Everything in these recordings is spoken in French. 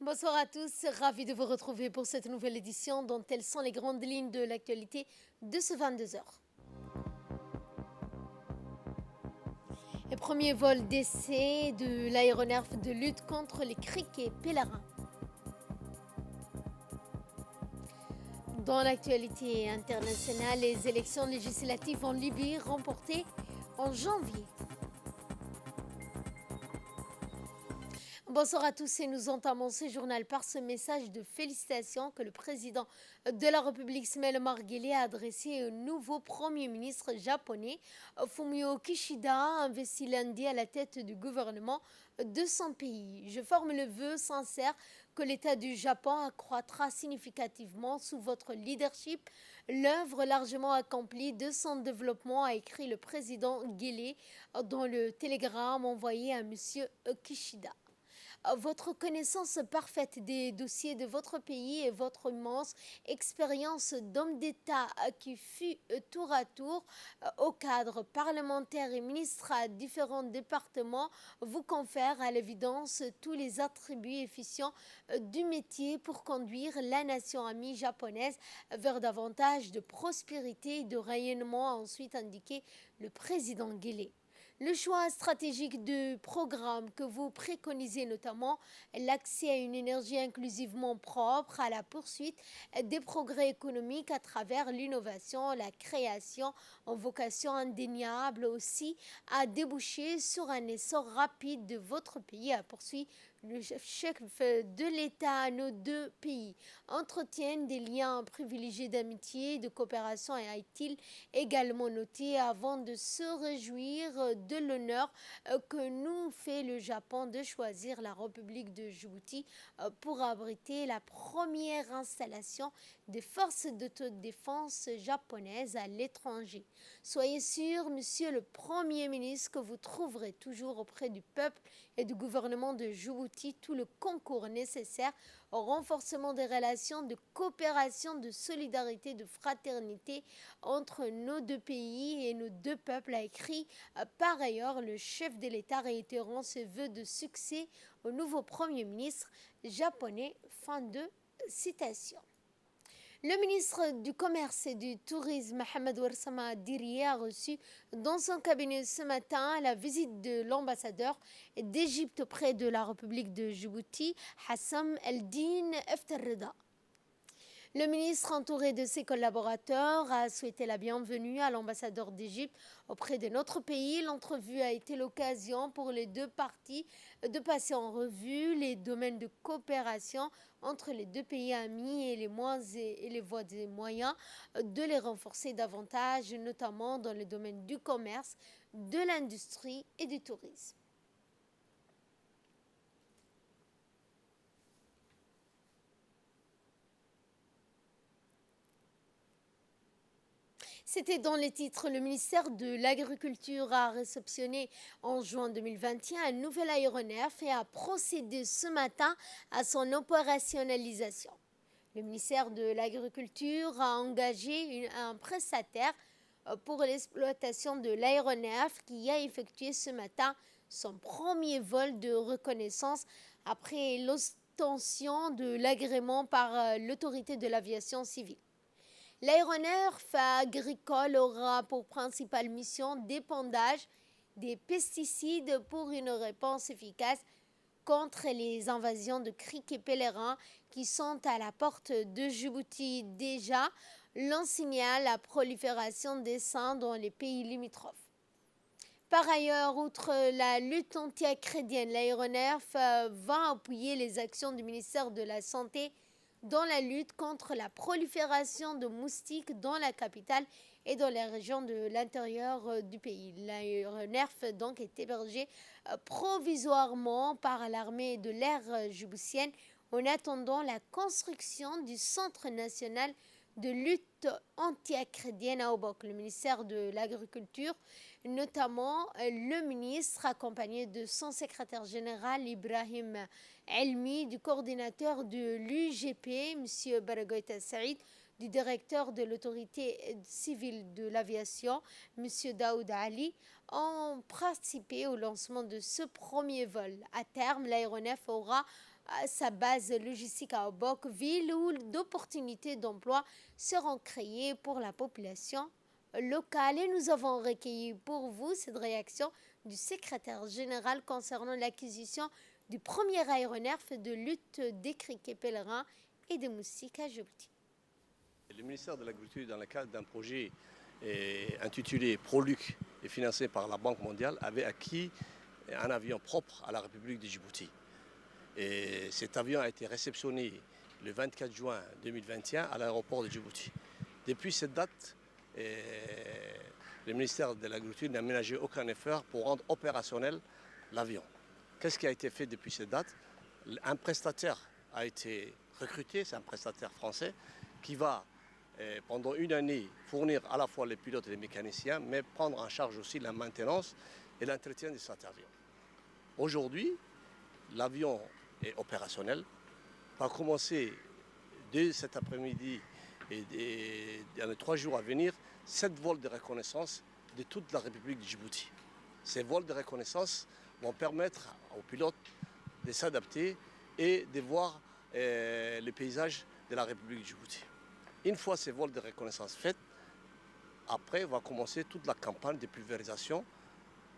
Bonsoir à tous, ravi de vous retrouver pour cette nouvelle édition dont telles sont les grandes lignes de l'actualité de ce 22 heures. Le premier vol d'essai de l'aéronef de lutte contre les criquets pèlerins. Dans l'actualité internationale, les élections législatives en Libye remportées en janvier. Bonsoir à tous et nous entamons ce journal par ce message de félicitations que le président de la République Ismaël Omar Guelleh a adressé au nouveau Premier ministre japonais Fumio Kishida, investi lundi à la tête du gouvernement de son pays. Je forme le vœu sincère que l'État du Japon accroîtra significativement sous votre leadership l'œuvre largement accomplie de son développement, a écrit le président Guelleh dans le télégramme envoyé à M. Kishida. Votre connaissance parfaite des dossiers de votre pays et votre immense expérience d'homme d'État qui fut tour à tour au cadre parlementaire et ministre à différents départements vous confère à l'évidence tous les attributs efficients du métier pour conduire la nation amie japonaise vers davantage de prospérité et de rayonnement, a ensuite indiqué le président Guelleh. Le choix stratégique de programme que vous préconisez, notamment l'accès à une énergie inclusivement propre, à la poursuite des progrès économiques à travers l'innovation, la création en vocation indéniable aussi, a débouché sur un essor rapide de votre pays, a poursuivi le chef de l'État. Nos deux pays entretiennent des liens privilégiés d'amitié et de coopération, a-t-il également noté, avant de se réjouir de l'honneur que nous fait le Japon de choisir la République de Djibouti pour abriter la première installation des forces d'autodéfense japonaises à l'étranger. Soyez sûr, monsieur le Premier ministre, que vous trouverez toujours auprès du peuple et du gouvernement de Djibouti tout le concours nécessaire au renforcement des relations de coopération, de solidarité, de fraternité entre nos deux pays et nos deux peuples, a écrit par ailleurs le chef de l'État, réitérant ses vœux de succès au nouveau Premier ministre japonais. Fin de citation. Le ministre du Commerce et du Tourisme, Mohamed Ouarsama Dirie, a reçu dans son cabinet ce matin la visite de l'ambassadeur d'Égypte auprès de la République de Djibouti, Hassam El-Din Efterreda. Le ministre, entouré de ses collaborateurs, a souhaité la bienvenue à l'ambassadeur d'Égypte auprès de notre pays. L'entrevue a été l'occasion pour les deux parties de passer en revue les domaines de coopération entre les deux pays amis et les voies et moyens de les renforcer davantage, notamment dans les domaines du commerce, de l'industrie et du tourisme. C'était dans les titres. Le ministère de l'Agriculture a réceptionné en juin 2021 un nouvel aéronef et a procédé ce matin à son opérationnalisation. Le ministère de l'Agriculture a engagé un prestataire pour l'exploitation de l'aéronef qui a effectué ce matin son premier vol de reconnaissance après l'obtention de l'agrément par l'autorité de l'aviation civile. L'aéronef agricole aura pour principale mission d'épandage des pesticides pour une réponse efficace contre les invasions de criquets pèlerins qui sont à la porte de Djibouti. Déjà, l'on signale la prolifération des saints dans les pays limitrophes. Par ailleurs, outre la lutte anti-acrédienne, l'aéronef va appuyer les actions du ministère de la Santé dans la lutte contre la prolifération de moustiques dans la capitale et dans les régions de l'intérieur du pays. L'aéronef donc est hébergé provisoirement par l'armée de l'air djiboutienne en attendant la construction du Centre national de lutte anti-acrédienne à Obok. Le ministère de l'Agriculture, notamment le ministre accompagné de son secrétaire général Ibrahim Elmi, du coordinateur de l'UGP, M. Baragoita Saïd, du directeur de l'autorité civile de l'aviation, M. Daoud Ali, ont participé au lancement de ce premier vol. À terme, l'aéronef aura sa base logistique à Obok, ville où d'opportunités d'emploi seront créées pour la population locale. Et nous avons recueilli pour vous cette réaction du secrétaire général concernant l'acquisition du premier aéronef de lutte des criquets pèlerins et des moustiques à Djibouti. Le ministère de l'Agriculture, dans le cadre d'un projet intitulé ProLuc et financé par la Banque mondiale, avait acquis un avion propre à la République de Djibouti. Et cet avion a été réceptionné le 24 juin 2021 à l'aéroport de Djibouti. Depuis cette date, le ministère de l'Agriculture n'a ménagé aucun effort pour rendre opérationnel l'avion. Qu'est-ce qui a été fait depuis cette date? Un prestataire a été recruté, c'est un prestataire français, qui va pendant une année fournir à la fois les pilotes et les mécaniciens, mais prendre en charge aussi la maintenance et l'entretien de cet avion. Aujourd'hui, l'avion est opérationnel, va commencer dès cet après-midi et dans les 3 jours à venir, 7 vols de reconnaissance de toute la République de Djibouti. Ces vols de reconnaissance vont permettre aux pilotes de s'adapter et de voir les paysages de la République de Djibouti. Une fois ces vols de reconnaissance faits, après va commencer toute la campagne de pulvérisation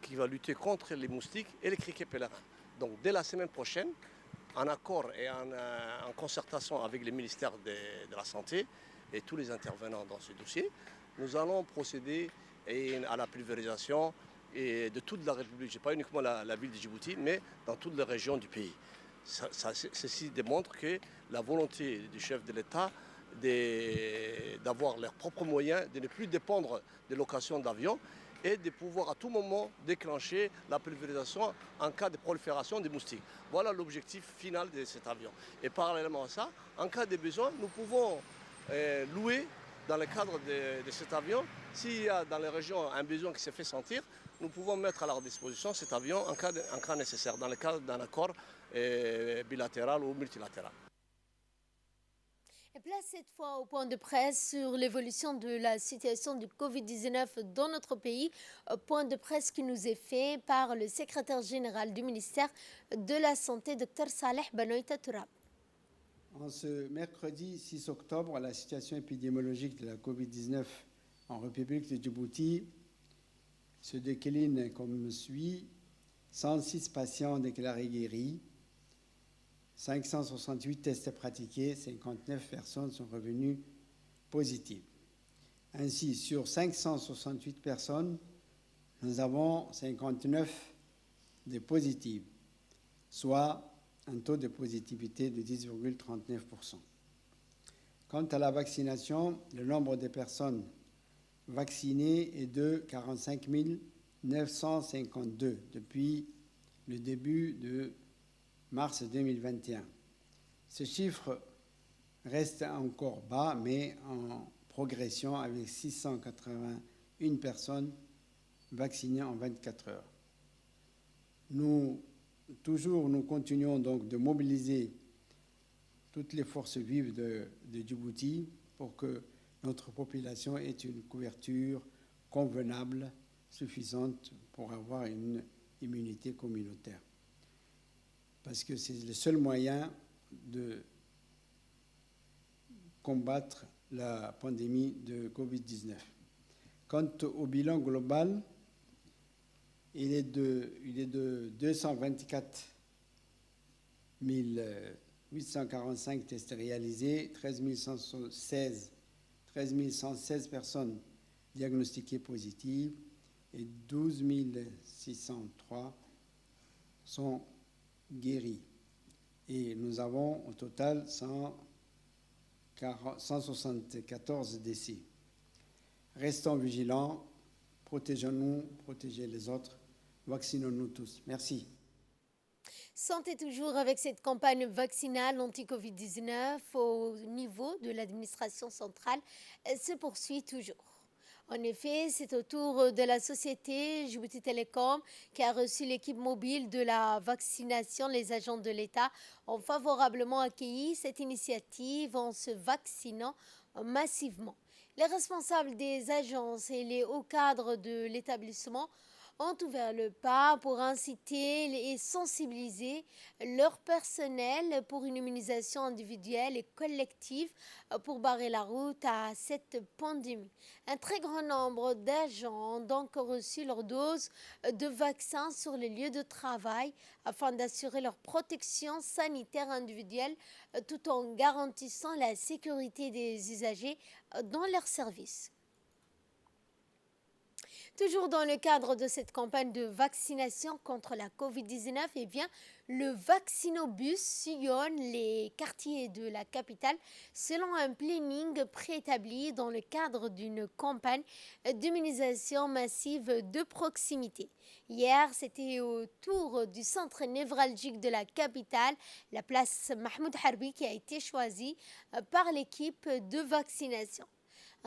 qui va lutter contre les moustiques et les criquets pèlerins. Donc dès la semaine prochaine, en accord et en concertation avec le ministère de la Santé et tous les intervenants dans ce dossier, nous allons procéder à la pulvérisation de toute la République, pas uniquement la ville de Djibouti, mais dans toutes les régions du pays. Ceci démontre que la volonté du chef de l'État d'avoir leurs propres moyens, de ne plus dépendre de location d'avions et de pouvoir à tout moment déclencher la pulvérisation en cas de prolifération des moustiques. Voilà l'objectif final de cet avion. Et parallèlement à ça, en cas de besoin, nous pouvons louer dans le cadre de cet avion. S'il y a dans les régions un besoin qui se fait sentir, nous pouvons mettre à leur disposition cet avion en cas nécessaire, dans le cadre d'un accord bilatéral ou multilatéral. Et place cette fois au point de presse sur l'évolution de la situation du Covid-19 dans notre pays. Point de presse qui nous est fait par le secrétaire général du ministère de la Santé, Dr Saleh Banoïta Tourab. En ce mercredi 6 octobre, la situation épidémiologique de la Covid-19 en République de Djibouti se décline comme suit. 106 patients déclarés guéris, 568 tests pratiqués, 59 personnes sont revenues positives. Ainsi, sur 568 personnes, nous avons 59 de positives, soit un taux de positivité de 10,39%. Quant à la vaccination, le nombre de personnes vaccinées est de 45 952 depuis le début de mars 2021. Ce chiffre reste encore bas, mais en progression avec 681 personnes vaccinées en 24 heures. Nous continuons donc de mobiliser toutes les forces vives de Djibouti pour que notre population ait une couverture convenable, suffisante pour avoir une immunité communautaire. Parce que c'est le seul moyen de combattre la pandémie de Covid-19. Quant au bilan global, il est de 224 845 tests réalisés, 13 116 personnes diagnostiquées positives et 12 603 sont guéris. Et nous avons au total 174 décès. Restons vigilants, protégeons-nous, protégez les autres, vaccinons-nous tous. Merci. Santé toujours avec cette campagne vaccinale anti-Covid-19 au niveau de l'administration centrale se poursuit toujours. En effet, c'est au tour de la société Djibouti Telecom qui a reçu l'équipe mobile de la vaccination. Les agents de l'État ont favorablement accueilli cette initiative en se vaccinant massivement. Les responsables des agences et les hauts cadres de l'établissement ont ouvert le pas pour inciter et sensibiliser leur personnel pour une immunisation individuelle et collective pour barrer la route à cette pandémie. Un très grand nombre d'agents ont donc reçu leur dose de vaccin sur les lieux de travail afin d'assurer leur protection sanitaire individuelle tout en garantissant la sécurité des usagers dans leurs services. Toujours dans le cadre de cette campagne de vaccination contre la COVID-19, eh bien, le Vaccinobus sillonne les quartiers de la capitale selon un planning préétabli dans le cadre d'une campagne d'immunisation massive de proximité. Hier, c'était au tour du centre névralgique de la capitale, la place Mahmoud Harbi, qui a été choisie par l'équipe de vaccination.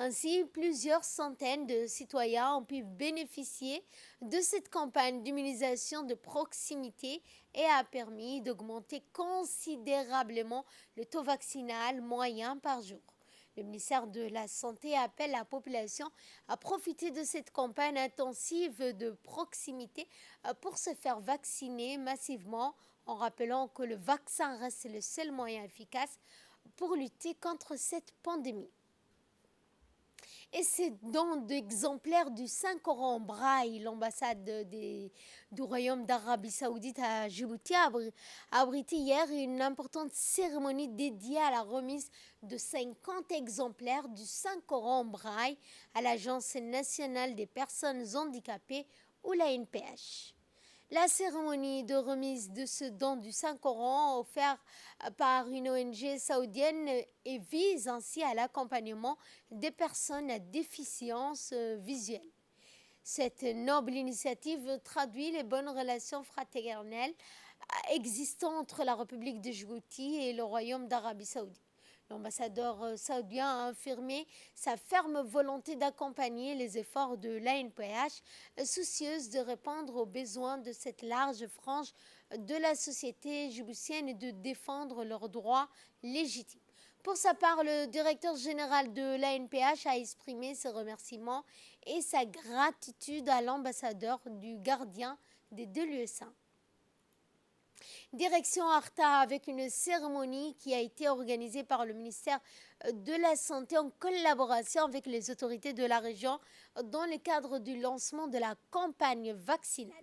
Ainsi, plusieurs centaines de citoyens ont pu bénéficier de cette campagne d'immunisation de proximité et a permis d'augmenter considérablement le taux vaccinal moyen par jour. Le ministère de la Santé appelle la population à profiter de cette campagne intensive de proximité pour se faire vacciner massivement, en rappelant que le vaccin reste le seul moyen efficace pour lutter contre cette pandémie. Et c'est dans d'exemplaires du Saint-Coran en braille, l'ambassade du Royaume d'Arabie Saoudite à Djibouti a abrité hier une importante cérémonie dédiée à la remise de 50 exemplaires du Saint-Coran en braille à l'Agence nationale des personnes handicapées ou l'ANPH. La cérémonie de remise de ce don du Saint-Coran offert par une ONG saoudienne et vise ainsi à l'accompagnement des personnes à déficience visuelle. Cette noble initiative traduit les bonnes relations fraternelles existant entre la République de Djibouti et le Royaume d'Arabie Saoudite. L'ambassadeur saoudien a affirmé sa ferme volonté d'accompagner les efforts de l'ANPH, soucieuse de répondre aux besoins de cette large frange de la société djiboutienne et de défendre leurs droits légitimes. Pour sa part, le directeur général de l'ANPH a exprimé ses remerciements et sa gratitude à l'ambassadeur du gardien des deux lieux saints. Direction Arta avec une cérémonie qui a été organisée par le ministère de la Santé en collaboration avec les autorités de la région dans le cadre du lancement de la campagne vaccinale.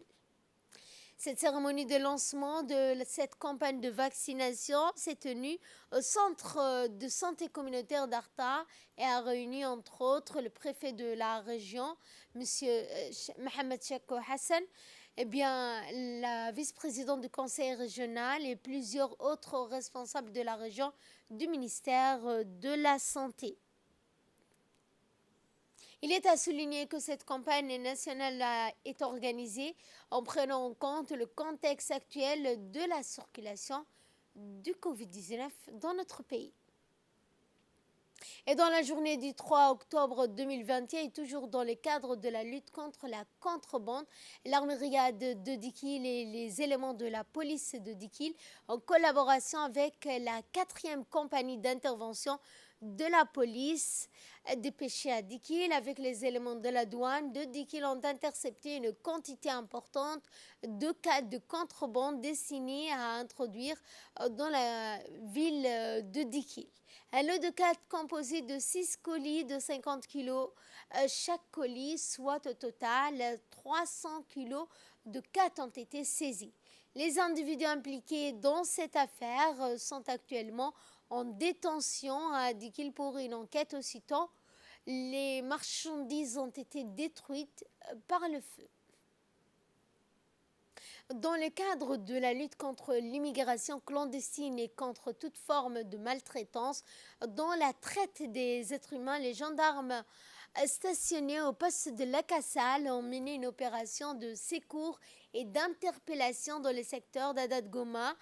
Cette cérémonie de lancement de cette campagne de vaccination s'est tenue au centre de santé communautaire d'Arta et a réuni entre autres le préfet de la région, M. Mohamed Chako Hassan, la vice-présidente du conseil régional et plusieurs autres responsables de la région du ministère de la Santé. Il est à souligner que cette campagne nationale est organisée en prenant en compte le contexte actuel de la circulation du Covid-19 dans notre pays. Et dans la journée du 3 octobre 2021 et toujours dans le cadre de la lutte contre la contrebande, l'armée de Dikil et les éléments de la police de Dikil, en collaboration avec la 4e compagnie d'intervention de la police dépêchée à Dikil avec les éléments de la douane de Dikil ont intercepté une quantité importante de cas de contrebande destinés à introduire dans la ville de Dikil. Un lot de 4 composé de 6 colis de 50 kg chaque colis, soit au total 300 kg de 4 ont été saisis. Les individus impliqués dans cette affaire sont actuellement en détention à Dikil pour une enquête. Aussitôt, les marchandises ont été détruites par le feu. Dans le cadre de la lutte contre l'immigration clandestine et contre toute forme de maltraitance, dans la traite des êtres humains, les gendarmes stationnés au poste de Lakassal ont mené une opération de secours et d'interpellation dans le secteur d'Adad Goma,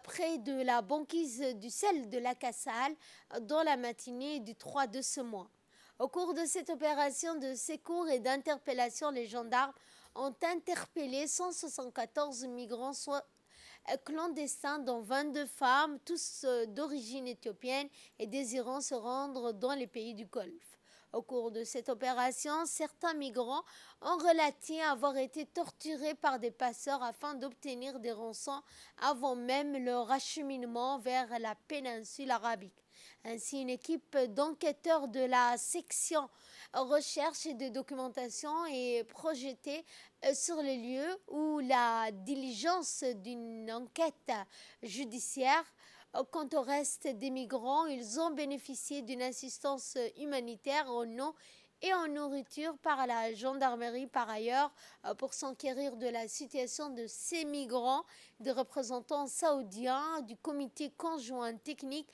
près de la banquise du sel de Lakassal, dans la matinée du 3 de ce mois. Au cours de cette opération de secours et d'interpellation, les gendarmes ont interpellé 174 migrants, soit clandestins, dont 22 femmes, tous d'origine éthiopienne et désirant se rendre dans les pays du Golfe. Au cours de cette opération, certains migrants ont relaté avoir été torturés par des passeurs afin d'obtenir des rançons avant même leur acheminement vers la péninsule arabique. Ainsi, une équipe d'enquêteurs de la section recherche et de documentation est projetée sur les lieux où la diligence d'une enquête judiciaire. Quant au reste des migrants, ils ont bénéficié d'une assistance humanitaire en eau et en nourriture par la gendarmerie. Par ailleurs, pour s'enquérir de la situation de ces migrants, des représentants saoudiens du comité conjoint technique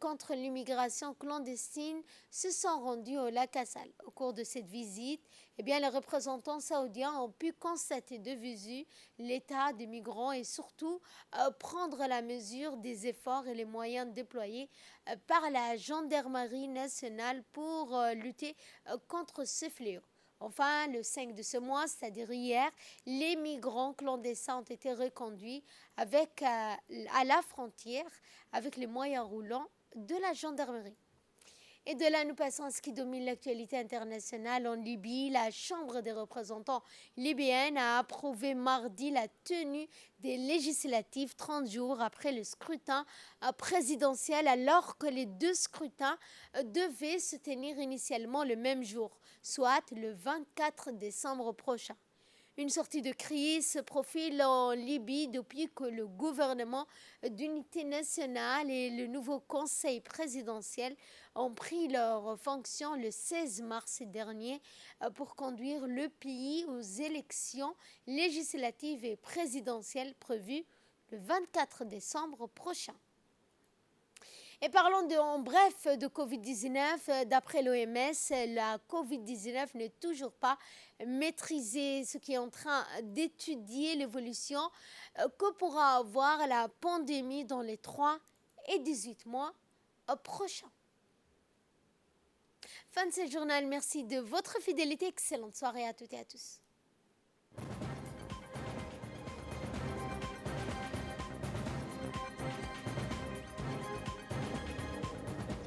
contre l'immigration clandestine se sont rendus au lac Assal. Au cours de cette visite, les représentants saoudiens ont pu constater de visu l'état des migrants et surtout prendre la mesure des efforts et les moyens déployés par la gendarmerie nationale pour lutter contre ce fléau. Enfin, le 5 de ce mois, c'est-à-dire hier, les migrants clandestins ont été reconduits à la frontière avec les moyens roulants de la gendarmerie. Et de là, nous passons à ce qui domine l'actualité internationale. En Libye, la Chambre des représentants libyenne a approuvé mardi la tenue des législatives 30 jours après le scrutin présidentiel, alors que les deux scrutins devaient se tenir initialement le même jour, soit le 24 décembre prochain. Une sortie de crise se profile en Libye depuis que le gouvernement d'unité nationale et le nouveau conseil présidentiel ont pris leurs fonctions le 16 mars dernier pour conduire le pays aux élections législatives et présidentielles prévues le 24 décembre prochain. Et parlons en bref de Covid-19. D'après l'OMS, la Covid-19 n'est toujours pas maîtrisée, ce qui est en train d'étudier l'évolution que pourra avoir la pandémie dans les 3 et 18 mois prochains. Fin de ce journal, merci de votre fidélité. Excellente soirée à toutes et à tous.